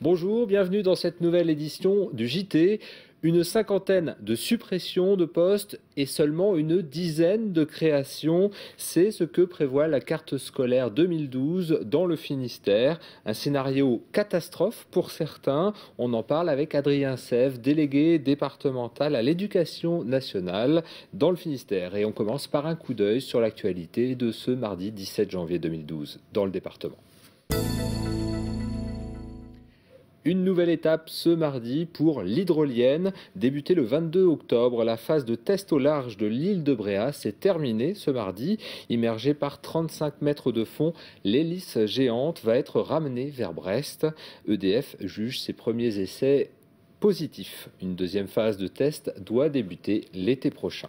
Bonjour, bienvenue dans cette nouvelle édition du JT. Une cinquantaine de suppressions de postes et seulement une dizaine de créations. C'est ce que prévoit la carte scolaire 2012 dans le Finistère. Un scénario catastrophe pour certains. On en parle avec Adrien Sève, délégué départemental à l'éducation nationale dans le Finistère. Et on commence par un coup d'œil sur l'actualité de ce mardi 17 janvier 2012 dans le département. Une nouvelle étape ce mardi pour l'hydrolienne. Débutée le 22 octobre, la phase de test au large de l'île de Bréas s'est terminée ce mardi. Immergée par 35 mètres de fond, l'hélice géante va être ramenée vers Brest. EDF juge ses premiers essais positifs. Une deuxième phase de test doit débuter l'été prochain.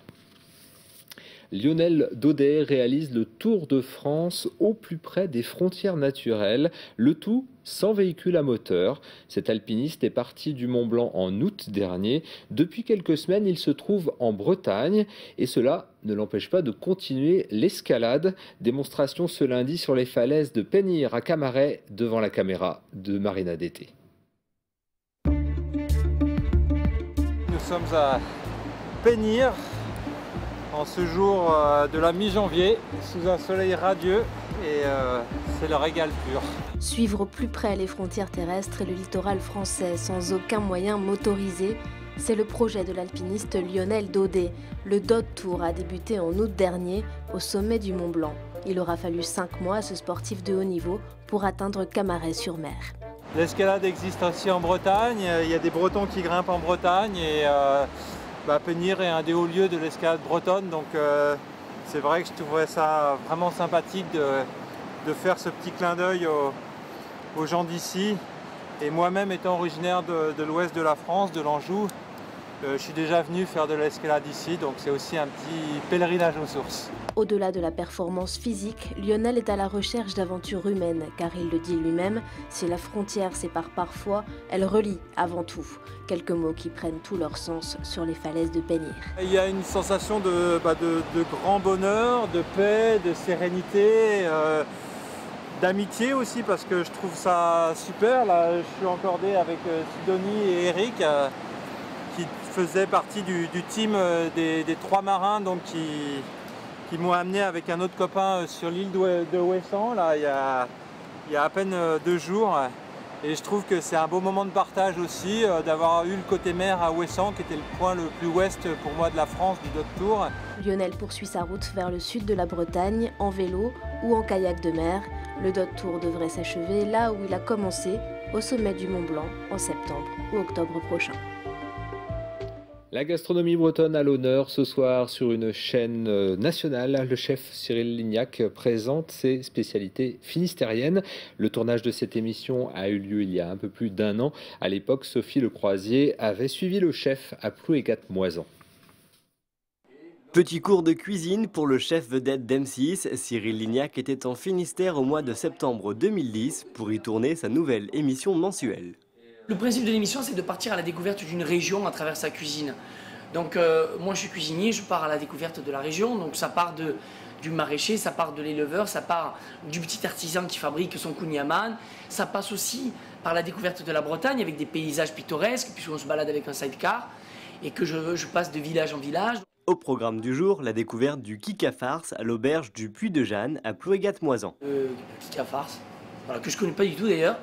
Lionel Daudet réalise le Tour de France au plus près des frontières naturelles, le tout sans véhicule à moteur. Cet alpiniste est parti du Mont Blanc en août dernier. Depuis quelques semaines, il se trouve en Bretagne et cela ne l'empêche pas de continuer l'escalade. Démonstration ce lundi sur les falaises de Penir à Camaret devant la caméra de Marina Dété. Nous sommes à Penir en ce jour de la mi-janvier, sous un soleil radieux et c'est le régal pur. Suivre au plus près les frontières terrestres et le littoral français sans aucun moyen motorisé, c'est le projet de l'alpiniste Lionel Daudet. Le Dode Tour a débuté en août dernier au sommet du Mont Blanc. Il aura fallu 5 mois à ce sportif de haut niveau pour atteindre Camaret-sur-Mer. L'escalade existe aussi en Bretagne, il y a des Bretons qui grimpent en Bretagne et Penir est un des hauts lieux de l'escalade bretonne, donc c'est vrai que je trouverais ça vraiment sympathique de faire ce petit clin d'œil aux gens d'ici. Et moi-même étant originaire de l'ouest de la France, de l'Anjou, je suis déjà venu faire de l'escalade ici, donc c'est aussi un petit pèlerinage aux sources. Au-delà de la performance physique, Lionel est à la recherche d'aventures humaines, car il le dit lui-même, si la frontière sépare parfois, elle relie avant tout. Quelques mots qui prennent tout leur sens sur les falaises de Penir. Il y a une sensation de grand bonheur, de paix, de sérénité, d'amitié aussi, parce que je trouve ça super. Là, je suis encordé avec Sidonie et Eric, qui faisaient partie du team des 3 marins donc, qui m'ont amené avec un autre copain sur l'île de Ouessant, là, il y a à peine 2 jours. Et je trouve que c'est un beau moment de partage aussi, d'avoir eu le côté mer à Ouessant, qui était le point le plus ouest pour moi de la France, du Dode Tour. Lionel poursuit sa route vers le sud de la Bretagne, en vélo ou en kayak de mer. Le Dode Tour devrait s'achever là où il a commencé, au sommet du Mont Blanc, en septembre ou octobre prochain. La gastronomie bretonne à l'honneur ce soir sur une chaîne nationale. Le chef Cyril Lignac présente ses spécialités finistériennes. Le tournage de cette émission a eu lieu il y a un peu plus d'1 an. À l'époque, Sophie Le Croisier avait suivi le chef à Plouégat-Moisan. Petit cours de cuisine pour le chef vedette d'M6. Cyril Lignac était en Finistère au mois de septembre 2010 pour y tourner sa nouvelle émission mensuelle. Le principe de l'émission, c'est de partir à la découverte d'une région à travers sa cuisine. Donc moi je suis cuisinier, je pars à la découverte de la région, donc ça part du maraîcher, ça part de l'éleveur, ça part du petit artisan qui fabrique son kouign-amann, ça passe aussi par la découverte de la Bretagne avec des paysages pittoresques, puisqu'on se balade avec un sidecar, et que je passe de village en village. Au programme du jour, la découverte du kika-farce à l'auberge du Puy de Jeanne à Plouégat-Moisan. Kika-farce, voilà, que je ne connais pas du tout d'ailleurs,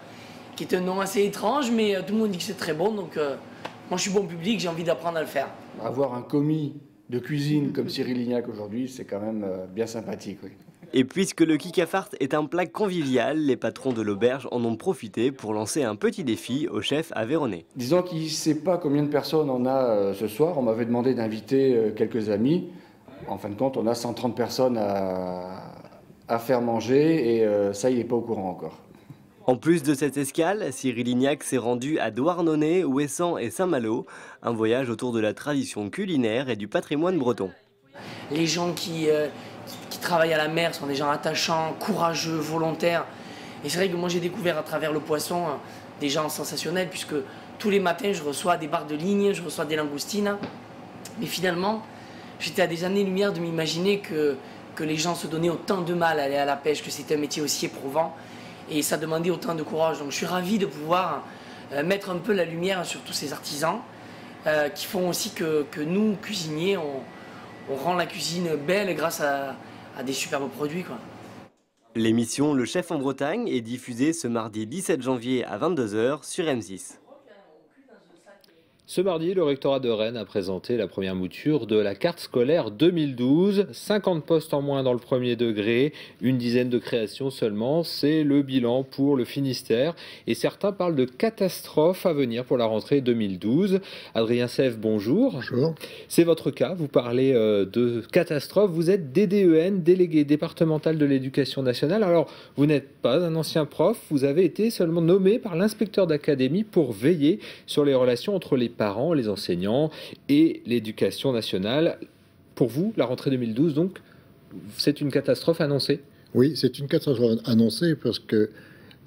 qui est un nom assez étrange, mais tout le monde dit que c'est très bon, donc moi je suis bon public, j'ai envie d'apprendre à le faire. Avoir un commis de cuisine comme Cyril Lignac aujourd'hui, c'est quand même bien sympathique. Oui. Et puisque le kika-farce est un plat convivial, les patrons de l'auberge en ont profité pour lancer un petit défi au chef aveyronais. Disons qu'il ne sait pas combien de personnes on a ce soir. On m'avait demandé d'inviter quelques amis. En fin de compte, on a 130 personnes à faire manger et ça, il n'est pas au courant encore. En plus de cette escale, Cyril Lignac s'est rendu à Douarnenez, Ouessant et Saint-Malo, un voyage autour de la tradition culinaire et du patrimoine breton. Les gens qui travaillent à la mer sont des gens attachants, courageux, volontaires. Et c'est vrai que moi j'ai découvert à travers le poisson des gens sensationnels, puisque tous les matins, je reçois des barres de ligne, je reçois des langoustines. Mais finalement, j'étais à des années-lumière de m'imaginer que les gens se donnaient autant de mal à aller à la pêche, que c'était un métier aussi éprouvant. Et ça demandait autant de courage. Donc je suis ravi de pouvoir mettre un peu la lumière sur tous ces artisans qui font aussi que nous, cuisiniers, on rend la cuisine belle grâce à des superbes produits, quoi. L'émission Le Chef en Bretagne est diffusée ce mardi 17 janvier à 22 h sur M6. Ce mardi, le rectorat de Rennes a présenté la première mouture de la carte scolaire 2012. 50 postes en moins dans le premier degré, une dizaine de créations seulement. C'est le bilan pour le Finistère. Et certains parlent de catastrophe à venir pour la rentrée 2012. Adrien Sève, bonjour. Bonjour. C'est votre cas. Vous parlez de catastrophe. Vous êtes DDEN, délégué départemental de l'éducation nationale. Alors, vous n'êtes pas un ancien prof. Vous avez été seulement nommé par l'inspecteur d'académie pour veiller sur les relations entre les parents, les enseignants et l'éducation nationale. Pour vous, la rentrée 2012, donc, c'est une catastrophe annoncée? Oui, c'est une catastrophe annoncée parce que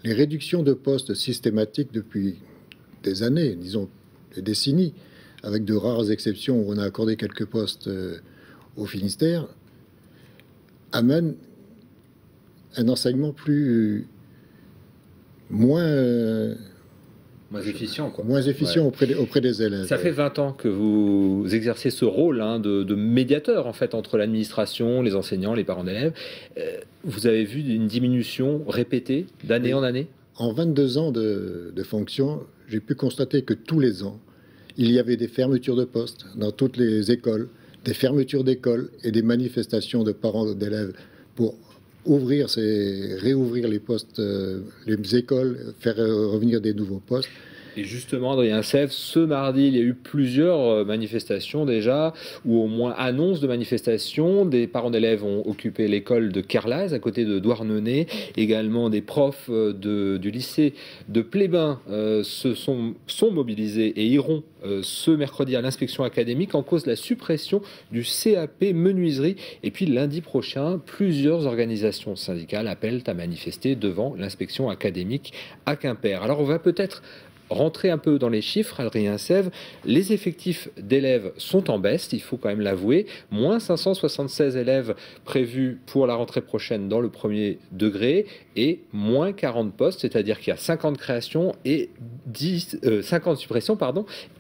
les réductions de postes systématiques depuis des années, disons des décennies, avec de rares exceptions où on a accordé quelques postes au Finistère, amènent un enseignement moins efficient, quoi. Moins efficient auprès des élèves. Ça fait 20 ans que vous exercez ce rôle de médiateur en fait entre l'administration, les enseignants, les parents d'élèves. Vous avez vu une diminution répétée d'année en année? En 22 ans de fonction, j'ai pu constater que tous les ans, il y avait des fermetures de postes dans toutes les écoles, des fermetures d'écoles et des manifestations de parents d'élèves pour réouvrir les postes, les écoles, faire revenir des nouveaux postes. Et justement, Adrien Sève, ce mardi, il y a eu plusieurs manifestations déjà, ou au moins annonces de manifestations. Des parents d'élèves ont occupé l'école de Carlaz, à côté de Douarnenez. Également, des profs du lycée de Plébin sont mobilisés et iront ce mercredi à l'inspection académique en cause de la suppression du CAP menuiserie. Et puis lundi prochain, plusieurs organisations syndicales appellent à manifester devant l'inspection académique à Quimper. Alors on va peut-être rentrer un peu dans les chiffres, Adrien Sève. Les effectifs d'élèves sont en baisse, il faut quand même l'avouer. Moins 576 élèves prévus pour la rentrée prochaine dans le premier degré et moins 40 postes, c'est-à-dire qu'il y a 50 créations et 50 suppressions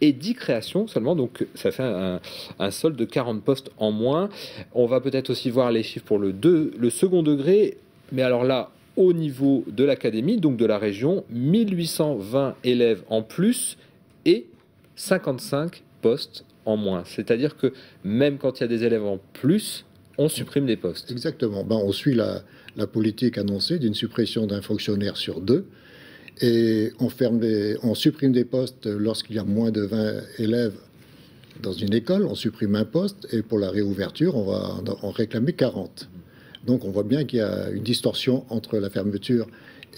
et 10 créations seulement. Donc ça fait un solde de 40 postes en moins. On va peut-être aussi voir les chiffres pour le second degré. Mais alors là, au niveau de l'académie, donc de la région, 1820 élèves en plus et 55 postes en moins. C'est-à-dire que même quand il y a des élèves en plus, on supprime des postes. Exactement. On suit la politique annoncée d'une suppression d'un fonctionnaire sur 2 et on supprime des postes lorsqu'il y a moins de 20 élèves dans une école. On supprime un poste et pour la réouverture, on va en réclamer 40. Donc on voit bien qu'il y a une distorsion entre la fermeture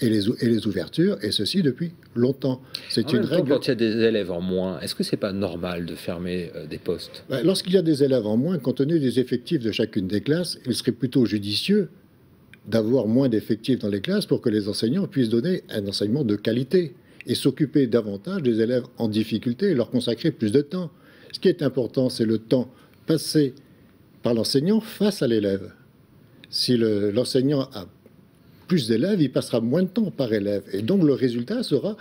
et les ouvertures, et ceci depuis longtemps. C'est une règle. Quand il y a des élèves en moins, est-ce que c'est pas normal de fermer des postes? Lorsqu'il y a des élèves en moins, compte tenu des effectifs de chacune des classes, il serait plutôt judicieux d'avoir moins d'effectifs dans les classes pour que les enseignants puissent donner un enseignement de qualité et s'occuper davantage des élèves en difficulté et leur consacrer plus de temps. Ce qui est important, c'est le temps passé par l'enseignant face à l'élève. Si l'enseignant a plus d'élèves, il passera moins de temps par élève. Et donc le résultat sera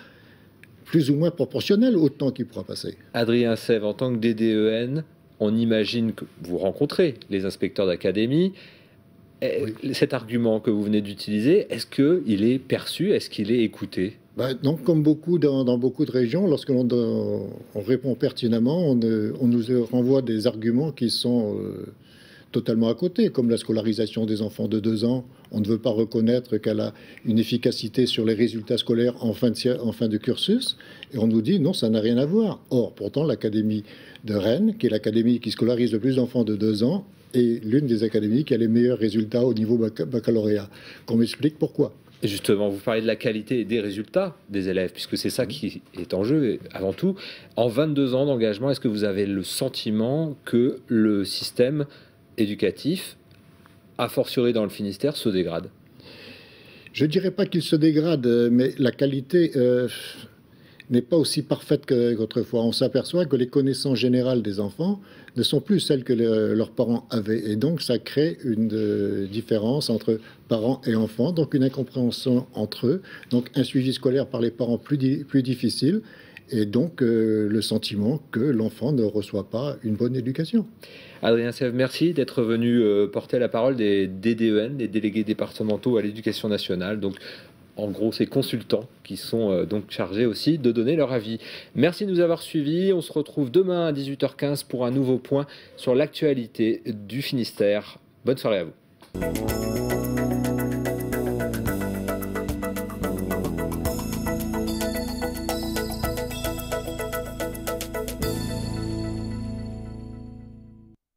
plus ou moins proportionnel au temps qu'il pourra passer. Adrien Sève, en tant que DDEN, on imagine que vous rencontrez les inspecteurs d'académie. Oui. Cet argument que vous venez d'utiliser, est-ce qu'il est perçu, est-ce qu'il est écouté? Donc, comme dans beaucoup de régions, lorsque on répond pertinemment, on nous renvoie des arguments qui sont totalement à côté, comme la scolarisation des enfants de 2 ans. On ne veut pas reconnaître qu'elle a une efficacité sur les résultats scolaires en fin de cursus, et on nous dit non, ça n'a rien à voir. Or, pourtant, l'académie de Rennes, qui est l'académie qui scolarise le plus d'enfants de 2 ans, est l'une des académies qui a les meilleurs résultats au niveau baccalauréat. Qu'on m'explique pourquoi. Et justement, vous parlez de la qualité et des résultats des élèves, puisque c'est ça qui est en jeu avant tout. En 22 ans d'engagement, est-ce que vous avez le sentiment que le système éducatif, a fortiori dans le Finistère, se dégrade? Je ne dirais pas qu'il se dégrade, mais la qualité n'est pas aussi parfaite qu'autrefois. On s'aperçoit que les connaissances générales des enfants ne sont plus celles que leurs parents avaient. Et donc, ça crée une différence entre parents et enfants, donc une incompréhension entre eux, donc un suivi scolaire par les parents plus difficile, et donc le sentiment que l'enfant ne reçoit pas une bonne éducation. Adrien Sève, merci d'être venu porter la parole des DDEN, des délégués départementaux à l'éducation nationale. Donc, en gros, ces consultants qui sont donc chargés aussi de donner leur avis. Merci de nous avoir suivis. On se retrouve demain à 18h15 pour un nouveau point sur l'actualité du Finistère. Bonne soirée à vous.